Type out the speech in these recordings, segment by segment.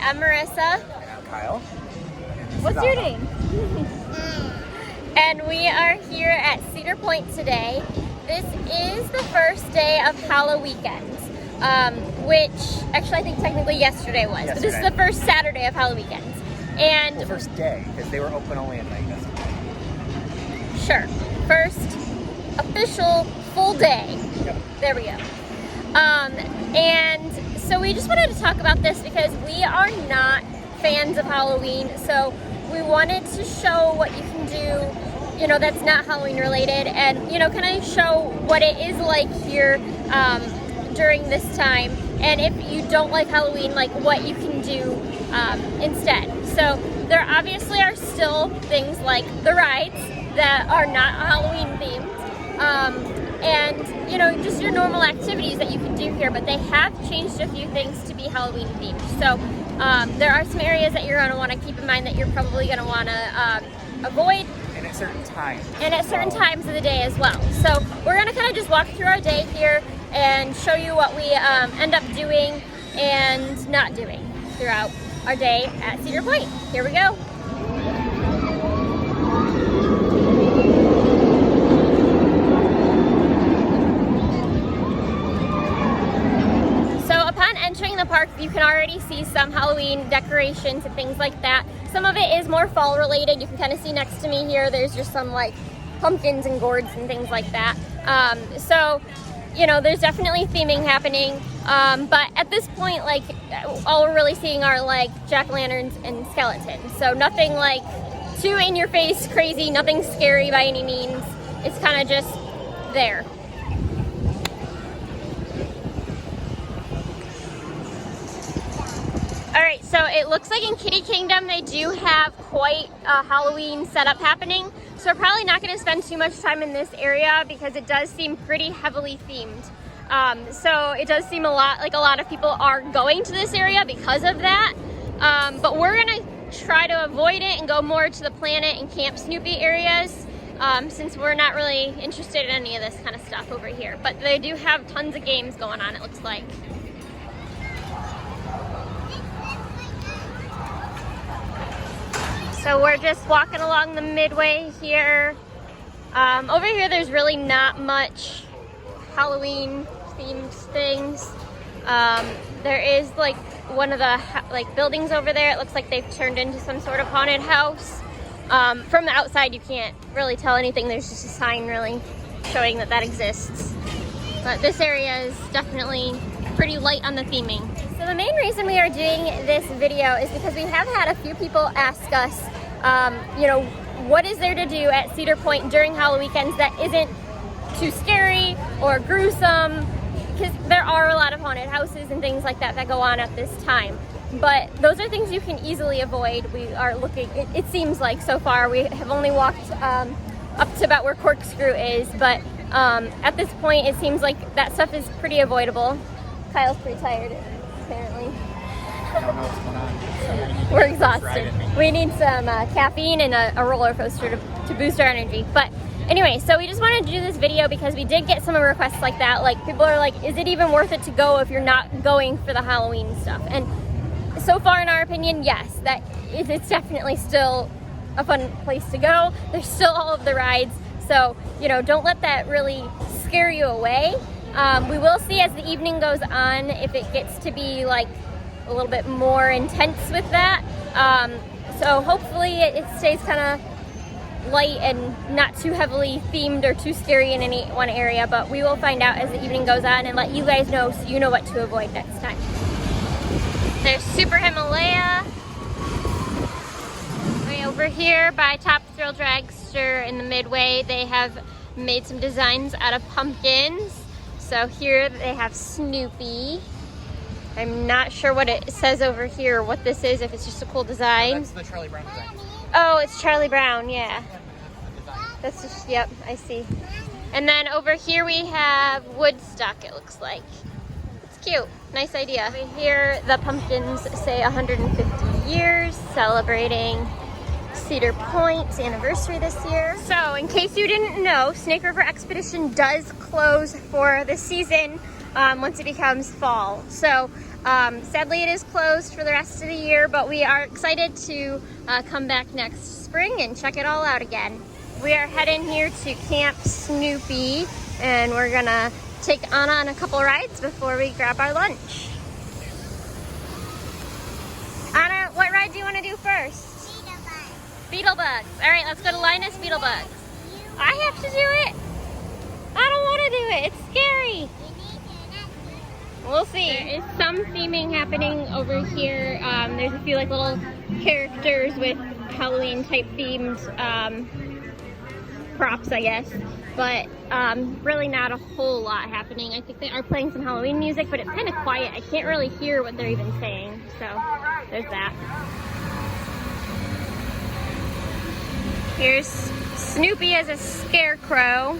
I'm Marissa. And I'm Kyle. What's your name? And we are here at Cedar Point today. This is the first day of Halloweekends, which actually I think technically yesterday was. But this is the first Saturday of Halloweekends. And the first day, because they were open only at night yesterday. Sure. First official full day. Yep. There we go. And so we just wanted to talk about this because we are not fans of Halloween. So we wanted to show what you can do, you know, that's not Halloween related, and, you know, kind of show what it is like here during this time. And if you don't like Halloween, like what you can do instead. So there obviously are still things like the rides that are not Halloween themed. And, you know, just your normal activities that you can do here, but they have changed a few things to be Halloween themed. So there are some areas that you're going to want to keep in mind that you're probably going to want to avoid. And at certain times. And at certain times of the day as well. So we're going to kind of just walk through our day here and show you what we end up doing and not doing throughout our day at Cedar Point. Here we go. Entering the park, you can already see some Halloween decorations and things like that. Some of it is more fall related. You can kind of see next to me here, there's just some like pumpkins and gourds and things like that. So, you know, there's definitely theming happening. But at this point, like, all we're really seeing are like jack-o'-lanterns and skeletons. So nothing like too in your face crazy, nothing scary by any means. It's kind of just there. Alright, so it looks like in Kiddy Kingdom they do have quite a Halloween setup happening. So we're probably not going to spend too much time in this area because it does seem pretty heavily themed. So it does seem a lot of people are going to this area because of that. But we're going to try to avoid it and go more to the Planet and Camp Snoopy areas since we're not really interested in any of this kind of stuff over here. But they do have tons of games going on, it looks like. So we're just walking along the Midway here. Over here there's really not much Halloween themed things. There is like one of the buildings over there. It looks like they've turned into some sort of haunted house. From the outside you can't really tell anything. There's just a sign really showing that exists. But this area is definitely pretty light on the theming. So the main reason we are doing this video is because we have had a few people ask us, you know, what is there to do at Cedar Point during Halloweekends that isn't too scary or gruesome? Because there are a lot of haunted houses and things like that that go on at this time. But those are things you can easily avoid. We are looking, it seems like so far, we have only walked up to about where Corkscrew is, but at this point it seems like that stuff is pretty avoidable. Kyle's pretty tired, apparently. I don't know what's going on. We're exhausted. We need some caffeine and a roller coaster to boost our energy. But anyway, so we just wanted to do this video because we did get some requests like that. Like, people are like, is it even worth it to go if you're not going for the Halloween stuff? And so far, in our opinion, yes, that it's definitely still a fun place to go. There's still all of the rides. So, you know, don't let that really scare you away. We will see as the evening goes on if it gets to be like a little bit more intense with that. So hopefully it stays kind of light and not too heavily themed or too scary in any one area, but we will find out as the evening goes on and let you guys know so you know what to avoid next time. There's Super Himalaya way over here by Top Thrill Dragster in the Midway. They have made some designs out of pumpkins. So here they have Snoopy. I'm not sure what it says over here, what this is, if it's just a cool design. That's the Charlie Brown design. Oh, it's Charlie Brown, yeah. That's just, yep, I see. And then over here we have Woodstock, it looks like. It's cute, nice idea. Over here, the pumpkins say 150 years, celebrating Cedar Point's anniversary this year. So, in case you didn't know, Snake River Expedition does close for the season once it becomes fall. So, Sadly, it is closed for the rest of the year, but we are excited to come back next spring and check it all out again. We are heading here to Camp Snoopy, and we're gonna take Anna on a couple rides before we grab our lunch. Anna, what ride do you want to do first? Beetlebugs. All right, let's go to Linus Beetlebugs. I have to do it. I don't want to do it. It's scary. We'll see. There is some theming happening over here. There's a few like little characters with Halloween type themed props, I guess. But really not a whole lot happening. I think they are playing some Halloween music, but it's kind of quiet. I can't really hear what they're even saying. So there's that. Here's Snoopy as a scarecrow.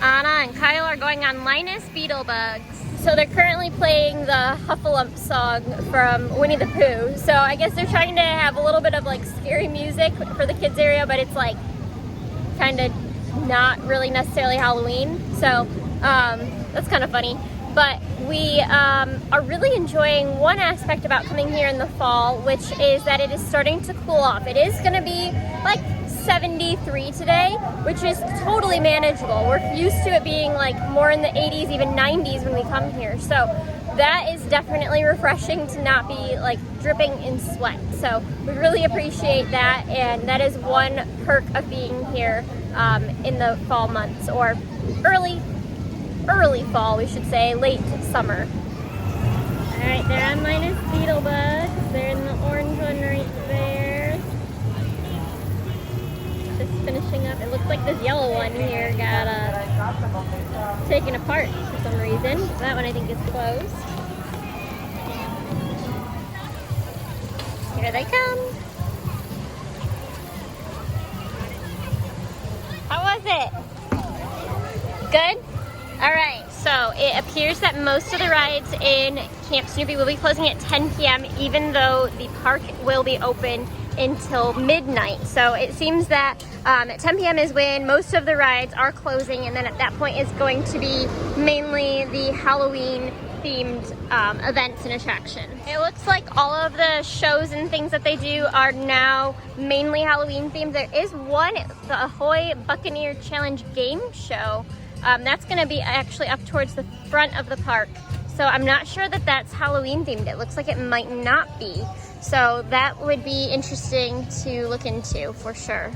Anna and Kyle are going on Linus Beetlebugs. So they're currently playing the Huffalump song from Winnie the Pooh. So I guess they're trying to have a little bit of like scary music for the kids area, but it's like kind of not really necessarily Halloween. So that's kind of funny. But we are really enjoying one aspect about coming here in the fall, which is that it is starting to cool off. It is going to be like 73 today, which is totally manageable. We're used to it being like more in the 80s, even 90s when we come here. So that is definitely refreshing to not be like dripping in sweat. So we really appreciate that, and that is one perk of being here in the fall months, or early fall, we should say, late summer. All right, they're on Linus Beetlebugs. They're in the orange one right there. Just finishing up. It looks like this yellow one here got taken apart for some reason. That one I think is closed. Here they come. How was it? Good? All right, so it appears that most of the rides in Camp Snoopy will be closing at 10 p.m. even though the park will be open until midnight. So it seems that at 10 p.m. is when most of the rides are closing, and then at that point it's going to be mainly the Halloween themed events and attractions. It looks like all of the shows and things that they do are now mainly Halloween themed. There is one, the Ahoy Buccaneer Challenge game show. That's going to be actually up towards the front of the park. So I'm not sure that that's Halloween themed. It looks like it might not be. So that would be interesting to look into for sure.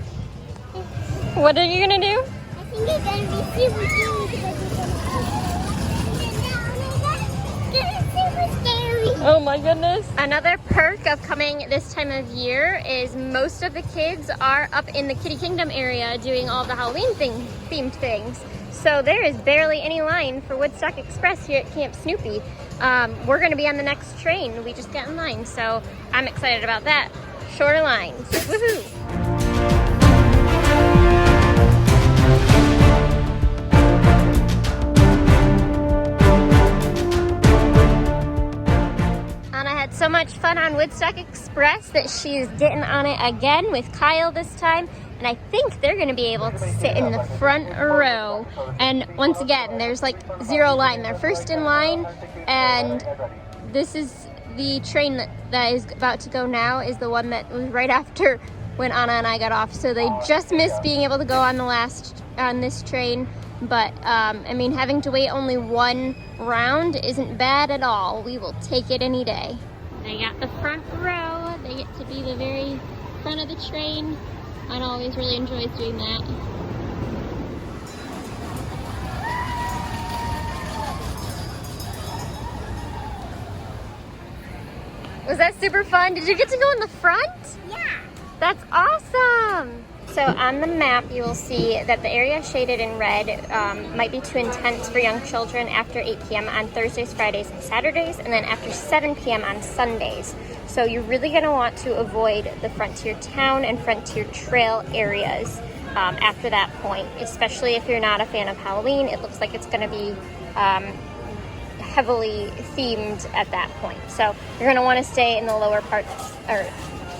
What are you going to do? I think it's going to be super scary because super scary. Oh my goodness. Another perk of coming this time of year is most of the kids are up in the Kiddy Kingdom area doing all the Halloween themed things. So there is barely any line for Woodstock Express here at Camp Snoopy. We're going to be on the next train. We just got in line, so I'm excited about that. Shorter lines. Woohoo! Anna had so much fun on Woodstock Express that she's getting on it again with Kyle this time. And I think they're going to be able to sit in the front row. And once again, there's like zero line. They're first in line, and this is the train that is about to go now, is the one that was right after when Anna and I got off. So they just missed being able to go on this train. But I mean, having to wait only one round isn't bad at all. We will take it any day. They got the front row. They get to be the very front of the train. Anna always really enjoys doing that. Was that super fun? Did you get to go in the front? Yeah. That's awesome! So on the map, you will see that the area shaded in red might be too intense for young children after 8 p.m. on Thursdays, Fridays, and Saturdays, and then after 7 p.m. on Sundays. So you're really going to want to avoid the Frontier Town and Frontier Trail areas after that point, especially if you're not a fan of Halloween. It looks like it's going to be heavily themed at that point. So you're going to want to stay in the lower parts, or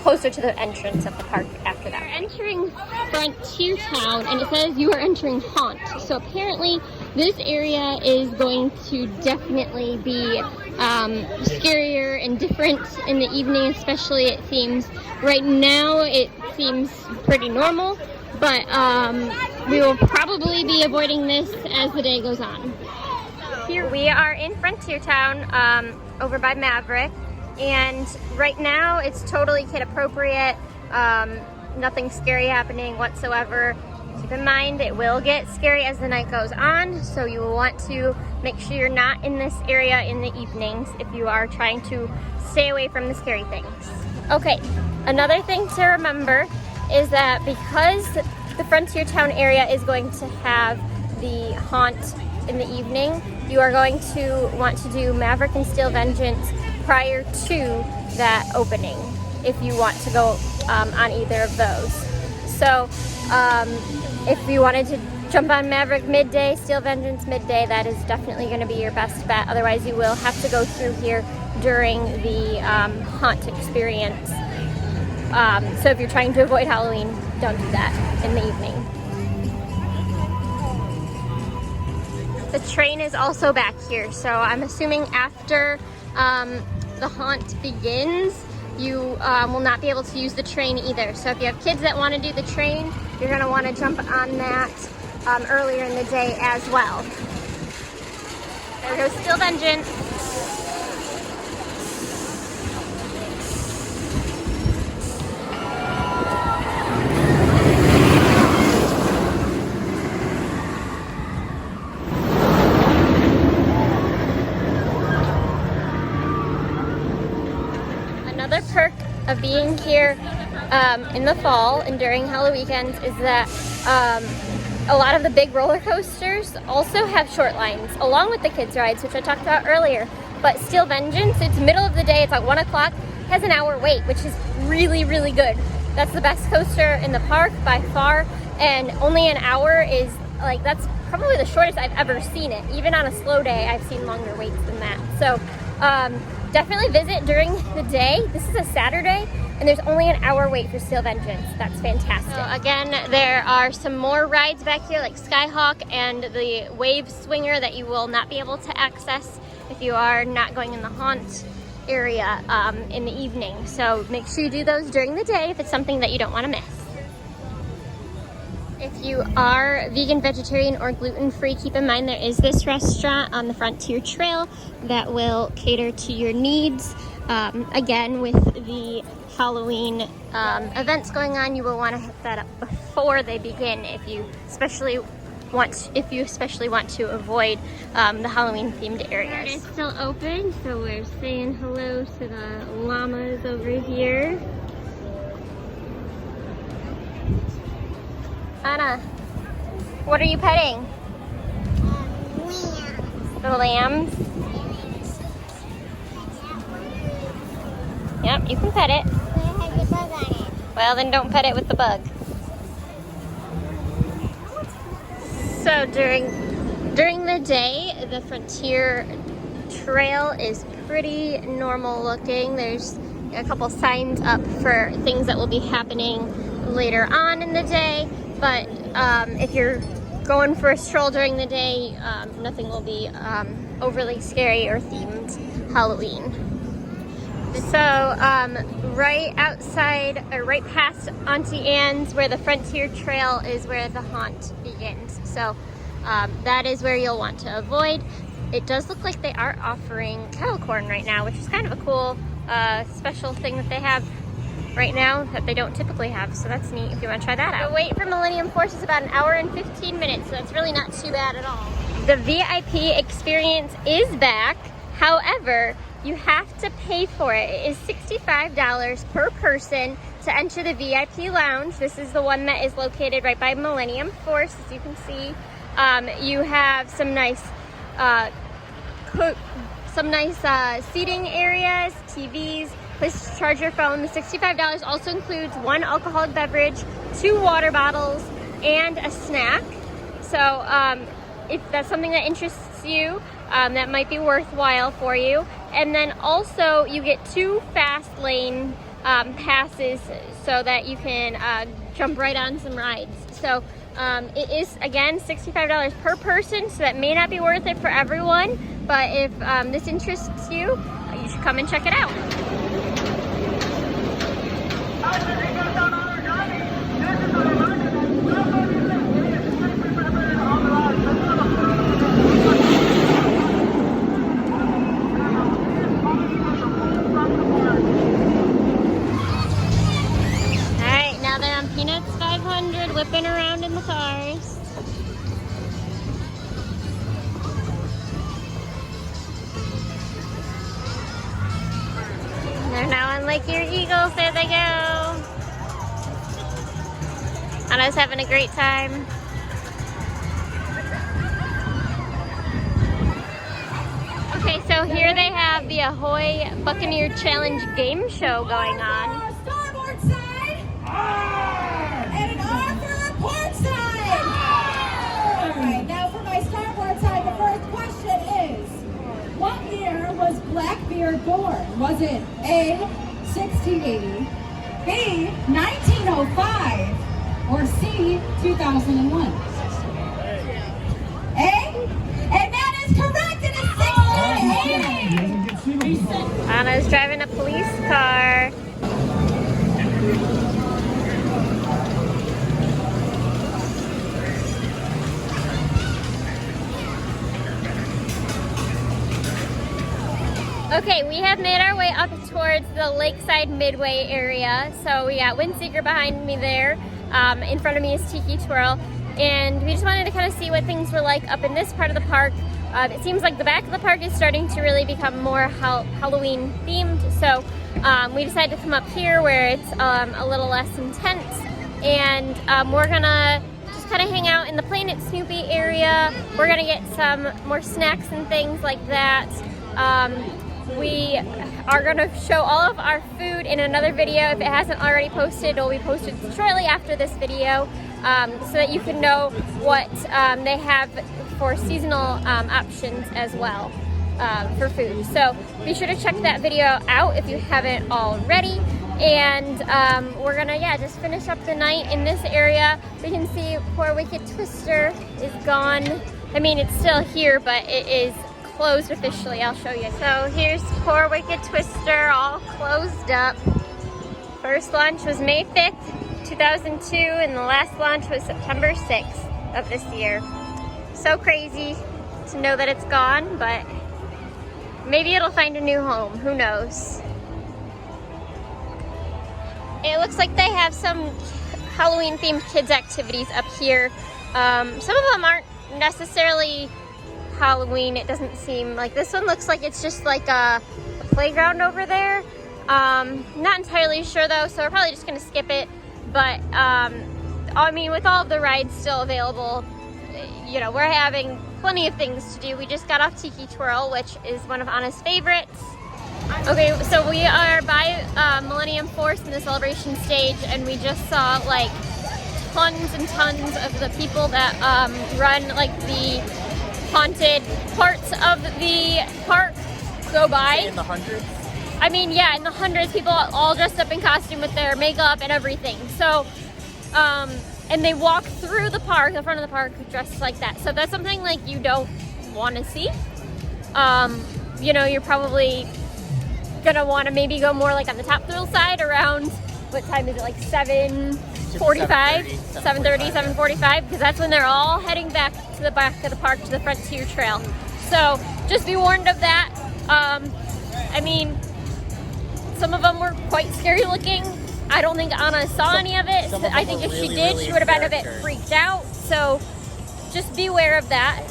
closer to the entrance of the park after that. We're entering Frontier Town, and it says you are entering Haunt. So apparently this area is going to definitely be scarier and different in the evening, especially it seems. Right now it seems pretty normal, but we will probably be avoiding this as the day goes on. Here we are in Frontier Town, over by Maverick, and right now it's totally kid appropriate. Nothing scary happening whatsoever. Keep in mind it will get scary as the night goes on, so you will want to make sure you're not in this area in the evenings if you are trying to stay away from the scary things. Okay, another thing to remember is that because the Frontier Town area is going to have the haunt in the evening, you are going to want to do Maverick and Steel Vengeance prior to that opening if you want to go on either of those. So if you wanted to jump on Maverick midday, Steel Vengeance midday, that is definitely going to be your best bet. Otherwise you will have to go through here during the haunt experience. So if you're trying to avoid Halloween, don't do that in the evening. The train is also back here, so I'm assuming after the haunt begins, you will not be able to use the train either. So if you have kids that want to do the train, you're going to want to jump on that earlier in the day as well. There goes Steel Vengeance. Another perk of being here in the fall and during Halloweekends is that a lot of the big roller coasters also have short lines along with the kids rides, which I talked about earlier. But Steel Vengeance, it's middle of the day, it's like 1 o'clock, has an hour wait, which is really, really good. That's the best coaster in the park by far, and only an hour is like, that's probably the shortest I've ever seen it. Even on a slow day, I've seen longer waits than that. So definitely visit during the day. This is a Saturday, and there's only an hour wait for Steel Vengeance. That's fantastic. So again, there are some more rides back here like Skyhawk and the Wave Swinger that you will not be able to access if you are not going in the haunt area in the evening. So make sure you do those during the day if it's something that you don't want to miss. If you are vegan, vegetarian, or gluten-free, keep in mind there is this restaurant on the Frontier Trail that will cater to your needs. Again, with the Halloween events going on, you will want to hit that up before they begin if you especially want to avoid the Halloween-themed areas. It's still open, so we're saying hello to the llamas over here. Anna, what are you petting? Lamb. The lambs? Yep, you can pet it. It has a bug on it. Well, then don't pet it with the bug. So during the day, the Frontier Trail is pretty normal looking. There's a couple signs up for things that will be happening later on in the day. But if you're going for a stroll during the day, nothing will be overly scary or themed Halloween. So right outside, or right past Auntie Anne's, where the Frontier Trail is where the haunt begins. So that is where you'll want to avoid. It does look like they are offering kettle corn right now, which is kind of a cool special thing that they have right now that they don't typically have, so that's neat if you want to try that out. The wait for Millennium Force is about 1 hour and 15 minutes, so that's really not too bad at all. The VIP experience is back. However, you have to pay for it. It is $65 per person to enter the VIP lounge. This is the one that is located right by Millennium Force, as you can see. You have some nice seating areas, TVs, place to charge your phone. The $65 also includes 1 alcoholic beverage, 2 water bottles, and a snack. So if that's something that interests you, that might be worthwhile for you. And then also you get 2 fast lane passes so that you can jump right on some rides. So It is, again, $65 per person, so that may not be worth it for everyone. But if this interests you, you should come and check it out. Alright, now they're on Peanuts 500, whipping around in the cars. They're now on Lake Erie Eagles. There they go. Anna's having a great time. Okay, so here they have the Ahoy Buccaneer Challenge game show going on. Starboard side. And an R for port side. All right, now for my starboard side, the first question is, what year was Blackbeard born? Was it A, 1680, B, 1905, or C, 2001? A? And that is correct, it is 1680. Anna's driving a police car. Okay, we have made our way up towards the Lakeside Midway area. So we got Windseeker behind me there. In front of me is Tiki Twirl. And we just wanted to kind of see what things were like up in this part of the park. It seems like the back of the park is starting to really become more Halloween themed. So we decided to come up here where it's a little less intense. And we're gonna just kind of hang out in the Planet Snoopy area. We're gonna get some more snacks and things like that. We are going to show all of our food in another video. If it hasn't already posted, it will be posted shortly after this video, so that you can know what they have for seasonal options as well for food. So be sure to check that video out if you haven't already. And we're going to, just finish up the night in this area. We can see Poor Wicked Twister is gone. I mean, it's still here, but it is closed officially. I'll show you. So here's Poor Wicked Twister, all closed up. First launch was May 5th, 2002, and the last launch was September 6th of this year. So crazy to know that it's gone, but maybe it'll find a new home. Who knows? It looks like they have some Halloween themed kids activities up here. Some of them aren't necessarily Halloween. It doesn't seem like this one looks like it's just like a playground over there. Not entirely sure though, so we're probably just gonna skip it. But I mean, with all of the rides still available, you know, we're having plenty of things to do. We just got off Tiki Twirl, which is one of Anna's favorites. Okay, so we are by Millennium Force in the celebration stage, and we just saw like tons and tons of the people that run like the haunted parts of the park go by. In the hundreds? I mean, yeah, in the hundreds, people all dressed up in costume with their makeup and everything. So, and they walk through the park, the front of the park, dressed like that. So that's something like you don't want to see. You know, you're probably gonna want to maybe go more like on the Top Thrill side around, what time is it, like 7:45, 7:30, 7:45, because that's when they're all heading back to the back of the park to the Frontier Trail. So just be warned of that. I mean, some of them were quite scary looking. I don't think Anna saw any of it. I think if she did, she would have been a bit freaked out. So just be aware of that.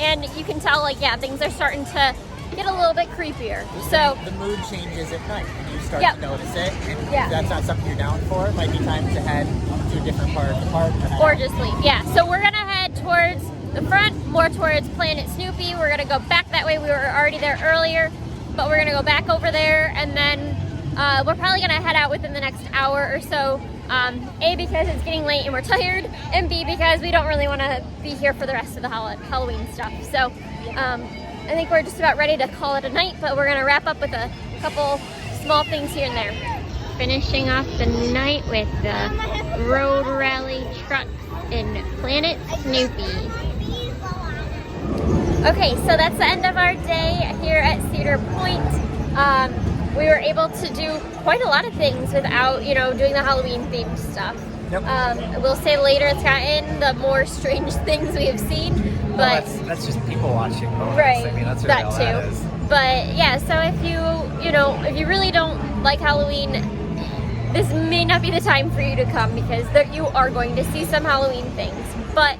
And you can tell, like, yeah, things are starting to get a little bit creepier. So the mood changes at night and you start to notice it. And if that's not something you're down for, it might be time to head to a different part of the park. Or just leave. Yeah, so we're gonna head towards the front, more towards Planet Snoopy. We're gonna go back that way. We were already there earlier, but we're gonna go back over there, and then we're probably gonna head out within the next hour or so. A, because it's getting late and we're tired, and B, because we don't really want to be here for the rest of the Halloween stuff. So I think we're just about ready to call it a night, but we're gonna wrap up with a couple small things here and there. finishing off the night with the road rally trucks in Planet Snoopy. Okay, so that's the end of our day here at Cedar Point. We were able to do quite a lot of things without, you know, doing the Halloween themed stuff. Yep. I will say later it's gotten the more strange things we have seen, but that's just people watching bonus. right, I mean, that's that really all too. that is. But yeah, so if you really don't like Halloween, this may not be the time for you to come because you are going to see some Halloween things. But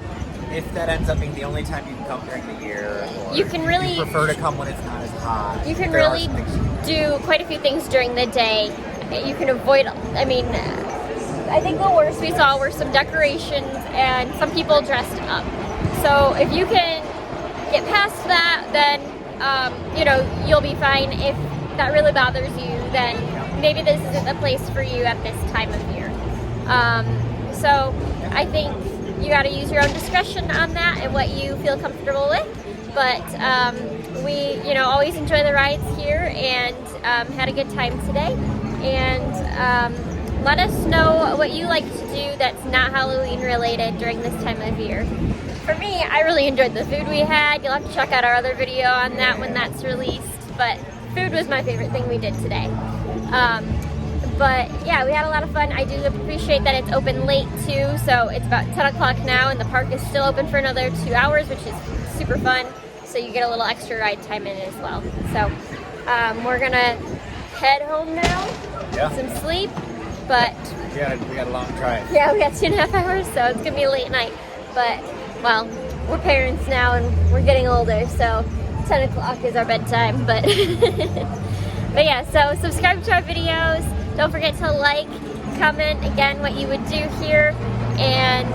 if that ends up being the only time you can come during the year, or you can really you prefer to come when it's not as hot. You can there are really some things do quite a few things during the day. You can avoid, I mean, I think the worst we saw were some decorations and some people dressed up. So if you can get past that, then, you'll be fine. If that really bothers you, then maybe this isn't the place for you at this time of year. So I think you got to use your own discretion on that and what you feel comfortable with. But we, always enjoy the rides here and had a good time today. And let us know what you like to do that's not Halloween related during this time of year. For me, I really enjoyed the food we had. You'll have to check out our other video on that when that's released. But food was my favorite thing we did today. But yeah, we had a lot of fun. I do appreciate that it's open late too. So it's about 10 o'clock now and the park is still open for another 2 hours, which is super fun. So you get a little extra ride time in as well. So we're gonna head home now, get some sleep. But we got a long drive. yeah, we got 2.5 hours, so it's gonna be a late night. But well, we're parents now and we're getting older, so 10 o'clock is our bedtime. But but yeah, so subscribe to our videos. Don't forget to like, comment again what you would do here, and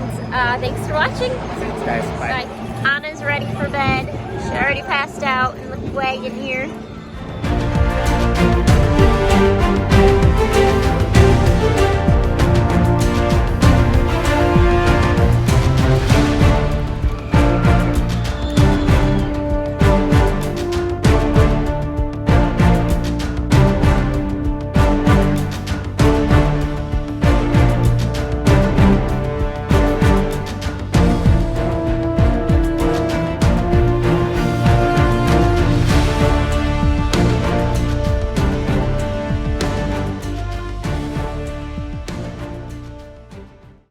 thanks for watching. Thanks, guys. Bye. Bye. Anna's ready for bed. She already passed out in the wagon here.